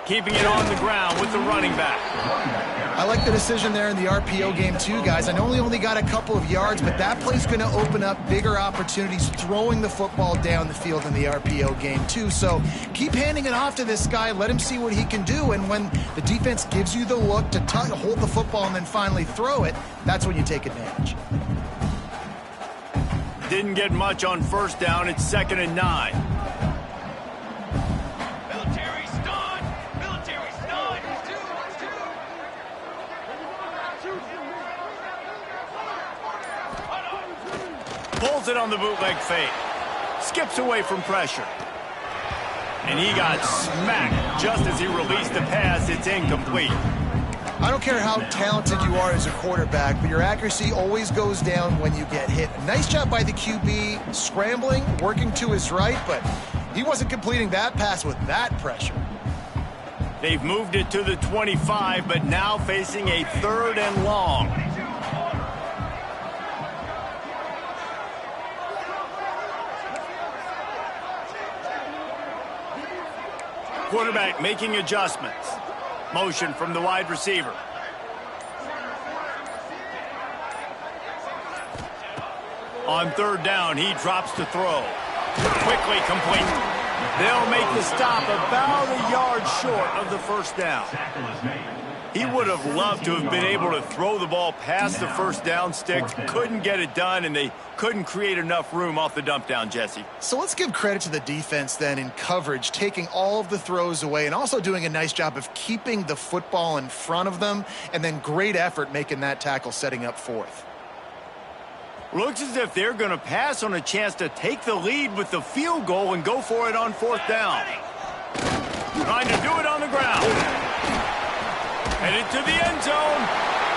Keeping it on the ground with the running back. I like the decision there in the RPO game too, guys. I know he only got a couple of yards, but that play's going to open up bigger opportunities throwing the football down the field in the RPO game too. So keep handing it off to this guy. Let him see what he can do. And when the defense gives you the look to hold the football and then finally throw it, that's when you take advantage. Didn't get much on first down. It's 2nd and 9. Pulls it on the bootleg fake. Skips away from pressure. And he got smacked just as he released the pass. It's incomplete. I don't care how talented you are as a quarterback, but your accuracy always goes down when you get hit. Nice job by the QB scrambling, working to his right, but he wasn't completing that pass with that pressure. They've moved it to the 25, but now facing a 3rd and long. Quarterback making adjustments. Motion from the wide receiver. On 3rd down, he drops to throw. Quickly complete. They'll make the stop about a yard short of the first down. He would have loved to have been able to throw the ball past the first down sticks. Couldn't get it done, and they couldn't create enough room off the dump down, Jesse. So let's give credit to the defense then in coverage, taking all of the throws away and also doing a nice job of keeping the football in front of them, and then great effort making that tackle, setting up 4th. Looks as if they're going to pass on a chance to take the lead with the field goal and go for it on 4th down. Trying to do it on the ground. Headed to the end zone.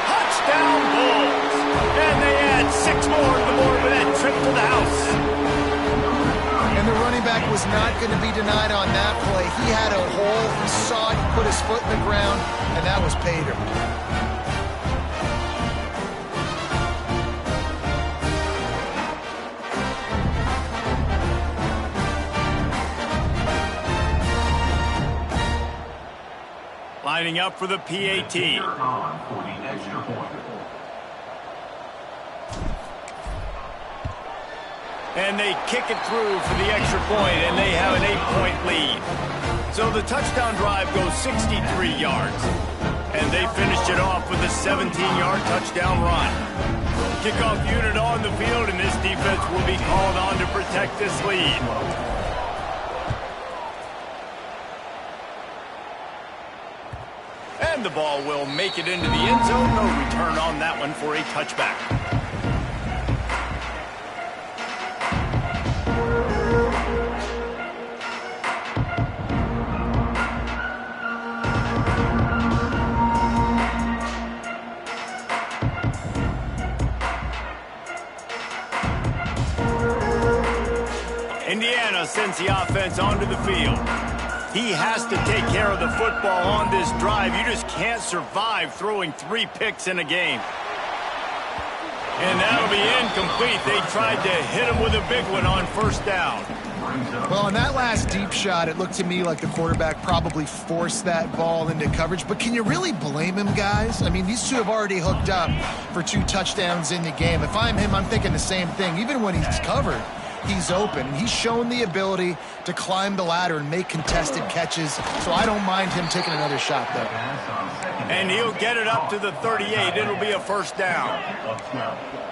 Touchdown Bulls. And they add 6 more to the board with that trip to the house. And the running back was not going to be denied on that play. He had a hole. He saw it. He put his foot in the ground, and that was pay dirt. Lining up for the PAT. And they kick it through for the extra point, and they have an 8-point lead. So the touchdown drive goes 63 yards. And they finished it off with a 17-yard touchdown run. Kickoff unit on the field, and this defense will be called on to protect this lead. And the ball will make it into the end zone. No return on that one for a touchback. Indiana sends the offense onto the field. He has to take care of the football on this drive. You just can't survive throwing 3 picks in a game. And that'll be incomplete. They tried to hit him with a big one on first down. Well, on that last deep shot, it looked to me like the quarterback probably forced that ball into coverage. But can you really blame him, guys? I mean, these two have already hooked up for 2 touchdowns in the game. If I'm him, I'm thinking the same thing. Even when he's covered, he's open. He's shown the ability to climb the ladder and make contested catches. So I don't mind him taking another shot there. And he'll get it up to the 38. It'll be a first down.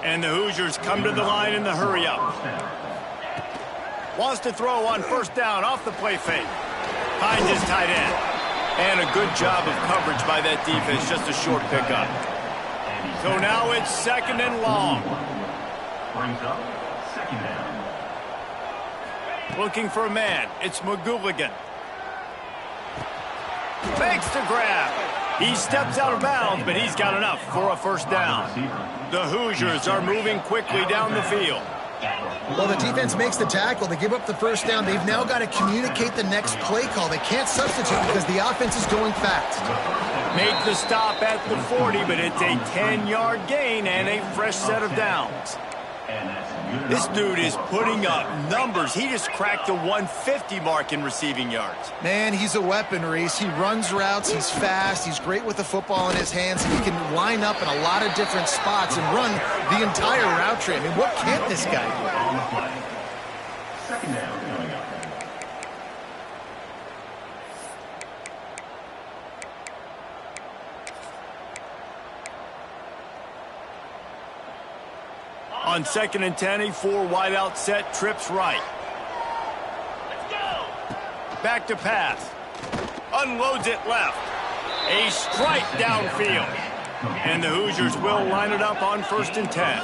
And the Hoosiers come to the line in the hurry-up. Wants to throw on first down off the play fake. Finds his tight end. And a good job of coverage by that defense. Just a short pickup. So now it's 2nd and long. Brings up 2nd down. Looking for a man. It's McGooligan. Fakes the grab. He steps out of bounds, but he's got enough for a first down. The Hoosiers are moving quickly down the field. Well, the defense makes the tackle. They give up the first down. They've now got to communicate the next play call. They can't substitute because the offense is going fast. Make the stop at the 40, but it's a 10-yard gain and a fresh set of downs. This dude is putting up numbers. He just cracked the 150 mark in receiving yards. Man, he's a weapon, Reese. He runs routes. He's fast. He's great with the football in his hands. And he can line up in a lot of different spots and run the entire route tree. I mean, what can't this guy do? 2nd down coming up. On 2nd and 10, a 4 wide out set, trips right. Let's go. Back to pass. Unloads it left. A strike downfield. And the Hoosiers will line it up on 1st and 10.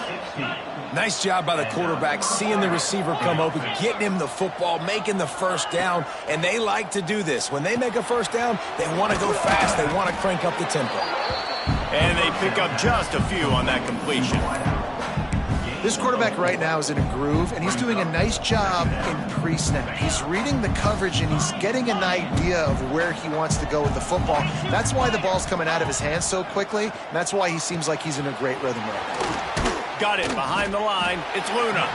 Nice job by the quarterback, seeing the receiver come open, getting him the football, making the first down, and they like to do this. When they make a first down, they want to go fast. They want to crank up the tempo. And they pick up just a few on that completion. This quarterback right now is in a groove, and he's doing a nice job in pre-snap. He's reading the coverage, and he's getting an idea of where he wants to go with the football. That's why the ball's coming out of his hands so quickly, and that's why he seems like he's in a great rhythm right now. Got it behind the line. It's Luna.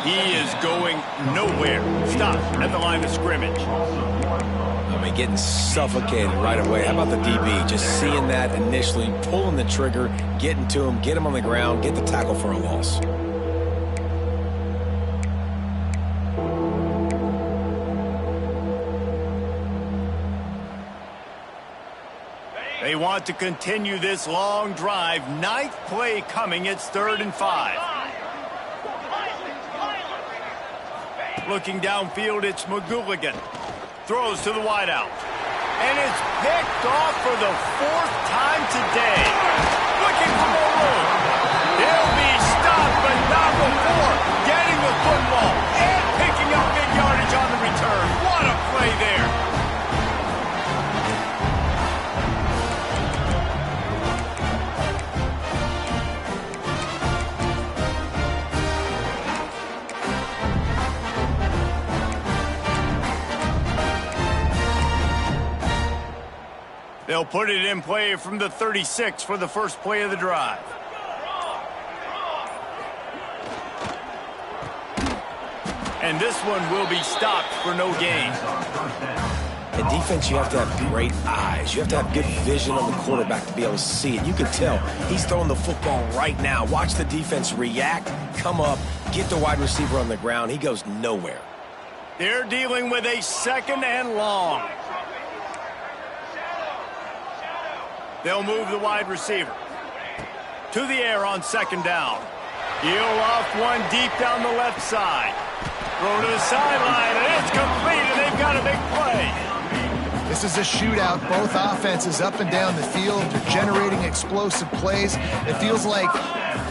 He is going nowhere. Stop at the line of scrimmage. I mean, getting suffocated right away. How about the DB? Just seeing that initially, pulling the trigger, getting to him, get him on the ground, get the tackle for a loss. They want to continue this long drive. 9th play coming. It's 3rd and 5. Looking downfield, it's McGooligan. Throws to the wideout. And it's picked off for the 4th time today. Looking for more room. He'll be stopped, but not before getting the football and picking up big yardage on the return. What a play there. They'll put it in play from the 36 for the first play of the drive. And this one will be stopped for no gain. In defense, you have to have great eyes. You have to have good vision on the quarterback to be able to see it. You can tell he's throwing the football right now. Watch the defense react, come up, get the wide receiver on the ground. He goes nowhere. They're dealing with a 2nd and long. They'll move the wide receiver to the air on 2nd down. He'll off one deep down the left side. Throw to the sideline, and it's complete, and they've got a big play. This is a shootout. Both offenses up and down the field. They're generating explosive plays. It feels like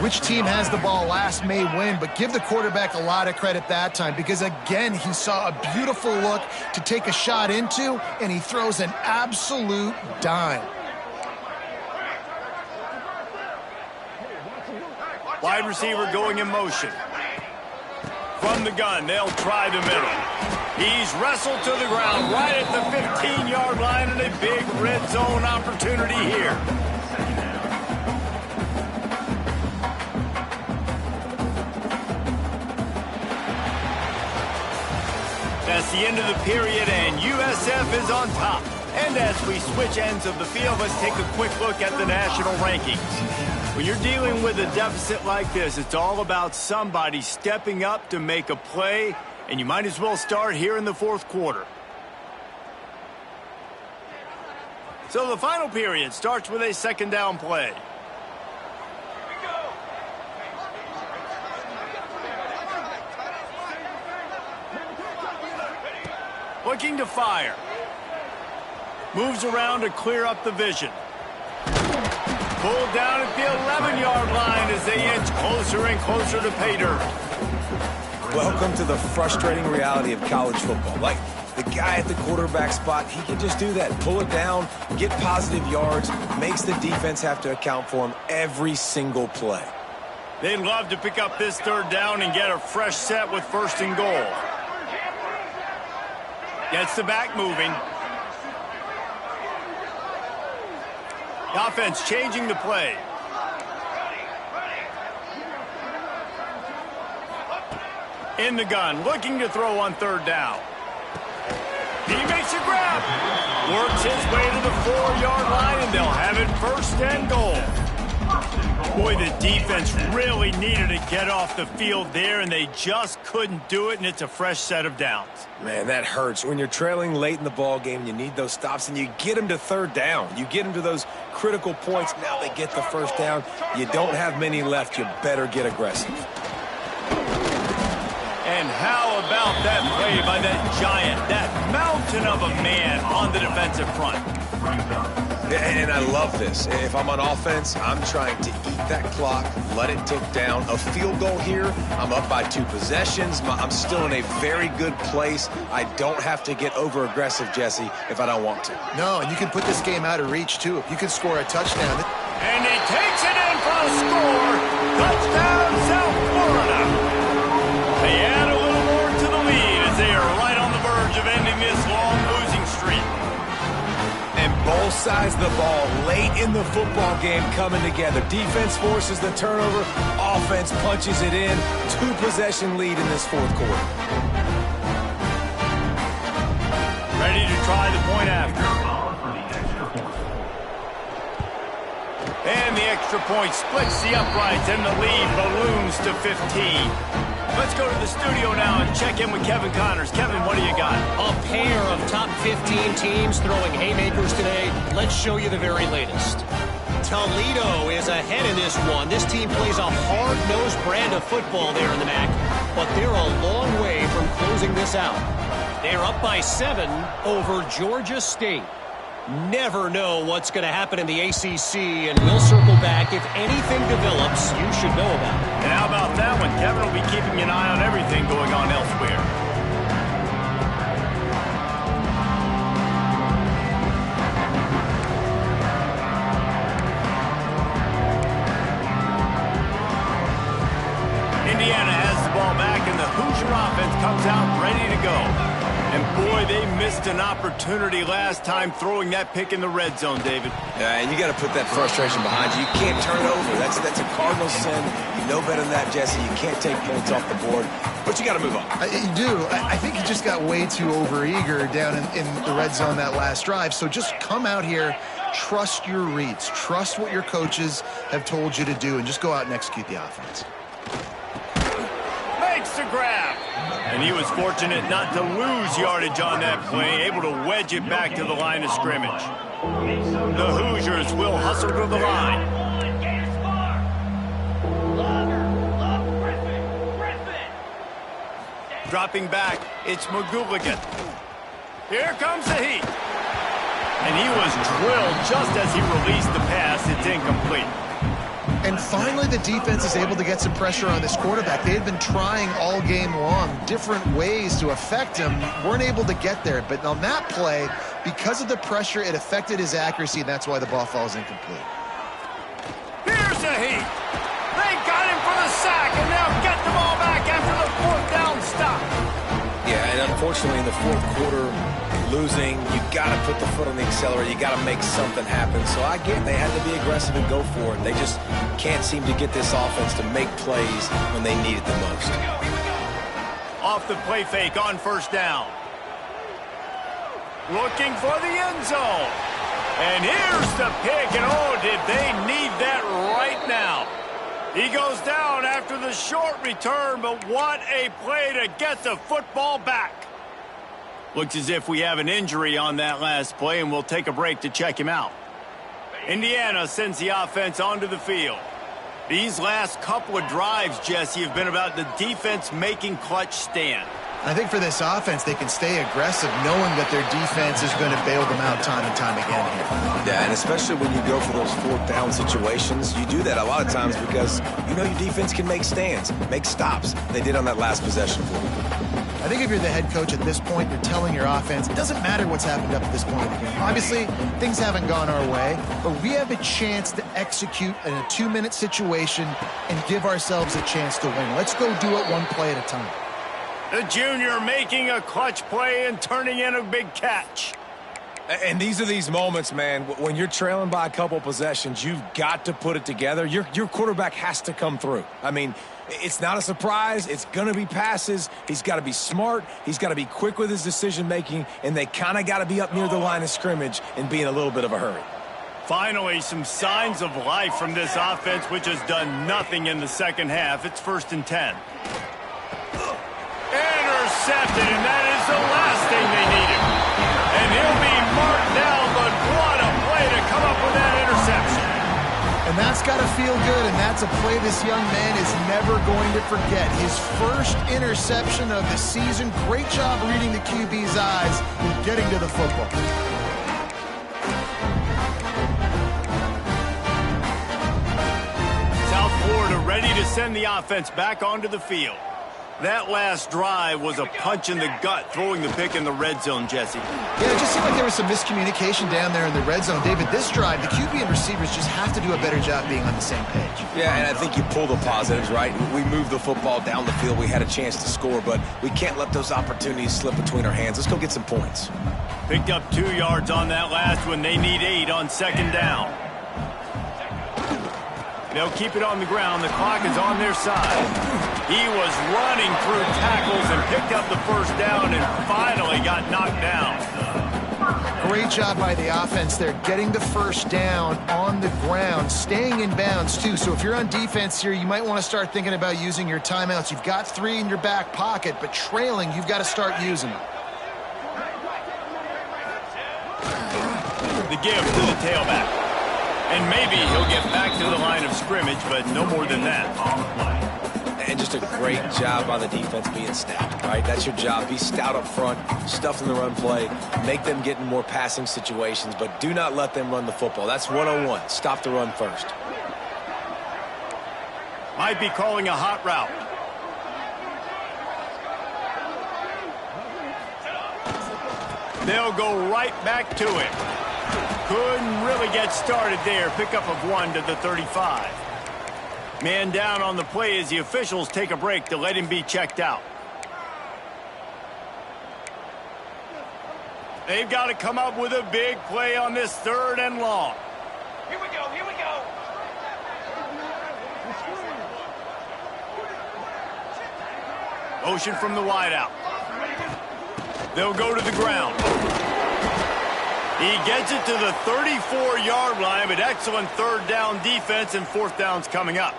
which team has the ball last may win, but give the quarterback a lot of credit that time because, again, he saw a beautiful look to take a shot into, and he throws an absolute dime. Wide receiver going in motion. From the gun, they'll try the middle. He's wrestled to the ground right at the 15-yard line, and a big red zone opportunity here. That's the end of the period, and USF is on top. And as we switch ends of the field, let's take a quick look at the national rankings. When you're dealing with a deficit like this, it's all about somebody stepping up to make a play, and you might as well start here in the fourth quarter. So the final period starts with a second down play. Looking to fire. Moves around to clear up the vision. Pulled down at the 11-yard line as they inch closer and closer to pay dirt. Welcome to the frustrating reality of college football. Like, the guy at the quarterback spot, he can just do that. Pull it down, get positive yards, makes the defense have to account for him every single play. They'd love to pick up this third down and get a fresh set with first and goal. Gets the back moving. The offense changing the play. In the gun, looking to throw on third down. He makes a grab. Works his way to the 4-yard line, and they'll have it first and goal. Boy, the defense really needed to get off the field there, and they just couldn't do it, and it's a fresh set of downs. Man, that hurts. When you're trailing late in the ball game, you need those stops, and you get them to third down. You get them to those critical points. Now they get the first down. You don't have many left. You better get aggressive. And how about that play by that giant, that mountain of a man on the defensive front? And I love this. If I'm on offense, I'm trying to eat that clock, let it tick down. A field goal here, I'm up by 2 possessions. I'm still in a very good place. I don't have to get over-aggressive, Jesse, if I don't want to. No, and you can put this game out of reach, too. If you can score a touchdown. And he takes it in for a score. Touchdown, South Florida. They add a little more to the lead as they are right on the verge of ending this long losing streak. And both sides of the ball late in the football game coming together. Defense forces the turnover. Offense punches it in. 2-possession lead in this fourth quarter. Ready to try the point after. And the extra point splits the uprights, and the lead balloons to 15. Let's go to the studio now and check in with Kevin Connors. Kevin, what do you got? A pair of top 15 teams throwing haymakers today. Let's show you the very latest. Toledo is ahead in this one. This team plays a hard-nosed brand of football there in the MAC, but they're a long way from closing this out. They're up by 7 over Georgia State. Never know what's going to happen in the ACC, and we'll circle back. If anything develops, you should know about it. And how about that one? Kevin will be keeping an eye on everything going on elsewhere. Indiana has the ball back, and the Hoosier offense comes out ready to go. And boy, they missed an opportunity last time throwing that pick in the red zone, David. Yeah, and you got to put that frustration behind you. You can't turn it over. That's a cardinal sin. You know better than that, Jesse. You can't take points off the board, but you got to move on. You do. I think he just got way too overeager down in the red zone that last drive. So just come out here, trust your reads, trust what your coaches have told you to do, and just go out and execute the offense. Makes the grab. And he was fortunate not to lose yardage on that play, able to wedge it back to the line of scrimmage. The Hoosiers will hustle to the line. Dropping back, it's McGooligan. Here comes the heat. And he was drilled just as he released the pass. It's incomplete. And finally, the defense is able to get some pressure on this quarterback. They had been trying all game long different ways to affect him. Weren't able to get there. But on that play, because of the pressure, it affected his accuracy, and that's why the ball falls incomplete. Here's the heat. They got him for the sack, and now get the ball back after the 4th down unfortunately, in the fourth quarter, losing, you got to put the foot on the accelerator. You got to make something happen. So I get they had to be aggressive and go for it. They just can't seem to get this offense to make plays when they need it the most. Off the play fake on first down. Looking for the end zone. And here's the pick, and oh, did they need that right now. He goes down after the short return, but what a play to get the football back. Looks as if we have an injury on that last play, and we'll take a break to check him out. Indiana sends the offense onto the field. These last couple of drives, Jesse, have been about the defense making clutch stand. I think for this offense, they can stay aggressive knowing that their defense is going to bail them out time and time again here. Yeah, and especially when you go for those fourth down situations, you do that a lot of times because you know your defense can make stands, make stops. They did on that last possession for you. I think if you're the head coach at this point, you're telling your offense, it doesn't matter what's happened up at this point in the game. Obviously, things haven't gone our way, but we have a chance to execute in a 2-minute situation and give ourselves a chance to win. Let's go do it one play at a time. The junior making a clutch play and turning in a big catch. And these are these moments, man, when you're trailing by a couple possessions, you've got to put it together. Your quarterback has to come through. I mean, it's not a surprise. It's going to be passes. He's got to be smart. He's got to be quick with his decision-making, and they kind of got to be up near the line of scrimmage and be in a little bit of a hurry. Finally, some signs of life from this offense, which has done nothing in the second half. It's 1st and 10. Intercepted, and that is the last thing they needed. And he'll be marked down, but what a play to come up with that interception. And that's got to feel good, and that's a play this young man is never going to forget. His first interception of the season. Great job reading the QB's eyes and getting to the football. South Florida ready to send the offense back onto the field. That last drive was a punch in the gut, throwing the pick in the red zone, Jesse. Yeah, it just seemed like there was some miscommunication down there in the red zone. David, this drive, the QB and receivers just have to do a better job being on the same page. Yeah, and I think you pull the positives, right? We moved the football down the field. We had a chance to score, but we can't let those opportunities slip between our hands. Let's go get some points. Picked up 2 yards on that last one. They need 8 on second down. They'll keep it on the ground. The clock is on their side. He was running through tackles and picked up the first down and finally got knocked down. Great job by the offense there, getting the first down on the ground, staying in bounds too. So if you're on defense here, you might want to start thinking about using your timeouts. You've got 3 in your back pocket, but trailing, you've got to start using them. The give to the tailback. And maybe he'll get back to the line of scrimmage, but no more than that. And just a great job by the defense being stout, right? That's your job. Be stout up front, stuff in the run play, make them get in more passing situations, but do not let them run the football. That's 101. Stop the run first. Might be calling a hot route. They'll go right back to him. Couldn't really get started there. Pickup of 1 to the 35. Man down on the play as the officials take a break to let him be checked out. They've got to come up with a big play on this 3rd and long. Here we go, here we go. Motion from the wideout. They'll go to the ground. He gets it to the 34-yard line, but excellent 3rd down defense, and 4th down's coming up.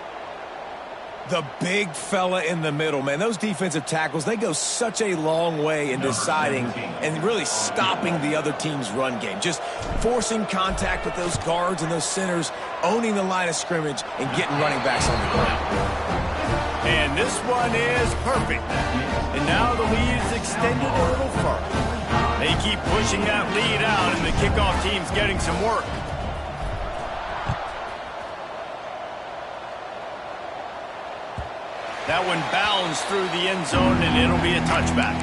The big fella in the middle, man. Those defensive tackles, they go such a long way in deciding and really stopping the other team's run game. Just forcing contact with those guards and those centers, owning the line of scrimmage, and getting running backs on the ground. And this one is perfect. And now the lead is extended a little further. They keep pushing that lead out, and the kickoff team's getting some work. That one bounds through the end zone, and it'll be a touchback.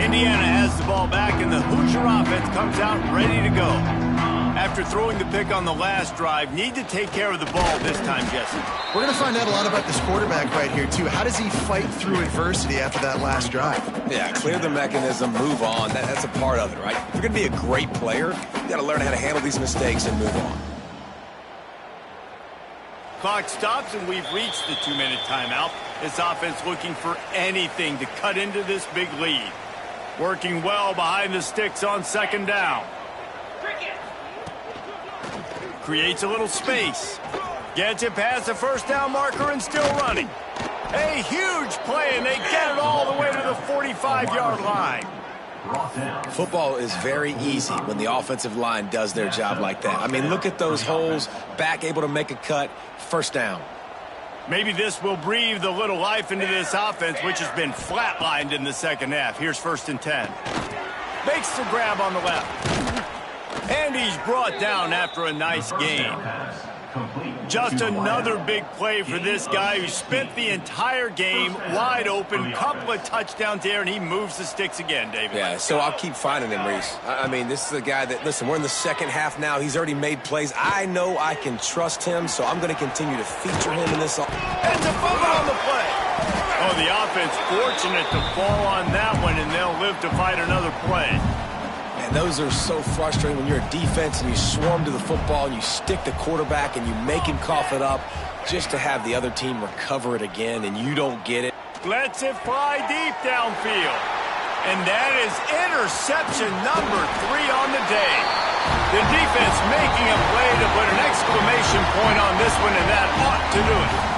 Indiana has the ball back, and the Hoosier offense comes out ready to go. After throwing the pick on the last drive, need to take care of the ball this time, Jesse. We're going to find out a lot about this quarterback right here, too. How does he fight through adversity after that last drive? Yeah, clear the mechanism, move on. That's a part of it, right? If you're going to be a great player, you got to learn how to handle these mistakes and move on. Clock stops, and we've reached the 2-minute timeout. This offense looking for anything to cut into this big lead. Working well behind the sticks on second down. Creates a little space. Gets it past the first down marker and still running. A huge play, and they get it all the way to the 45-yard line. Football is very easy when the offensive line does their job like that. I mean, look at those holes, back able to make a cut, first down. Maybe this will breathe a little life into this offense, which has been flatlined in the second half. Here's 1st and 10. Makes the grab on the left. And he's brought down after a nice gain. Just another big play for this guy who spent the entire game wide open, couple of touchdowns there, and he moves the sticks again, David. Yeah, so I'll keep finding him, Reese. I mean, this is a guy that, listen, we're in the second half now. He's already made plays. I know I can trust him, so I'm going to continue to feature him in this. And the fumble on the play. Oh, the offense fortunate to fall on that one, and they'll live to fight another play. And those are so frustrating when you're a defense and you swarm to the football and you stick the quarterback and you make him cough it up just to have the other team recover it again and you don't get it. Lets it fly deep downfield. And that is interception number 3 on the day. The defense making a play to put an exclamation point on this one, and that ought to do it.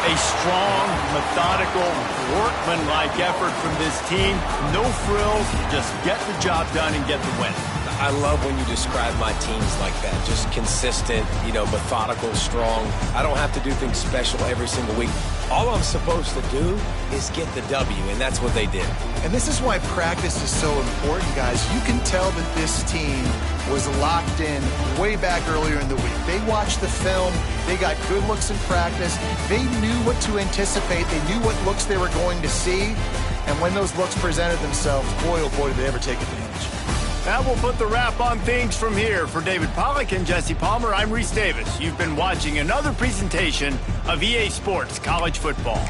A strong, methodical, workman-like effort from this team. No frills, just get the job done and get the win. I love when you describe my teams like that. Just consistent, methodical, strong. I don't have to do things special every single week. All I'm supposed to do is get the W, and that's what they did. And this is why practice is so important, guys. You can tell that this team was locked in way back earlier in the week. They watched the film. They got good looks in practice. They knew what to anticipate. They knew what looks they were going to see. And when those looks presented themselves, boy, oh boy, did they ever take advantage. That will put the wrap on things from here. For David Pollack and Jesse Palmer, I'm Reese Davis. You've been watching another presentation of EA Sports College Football.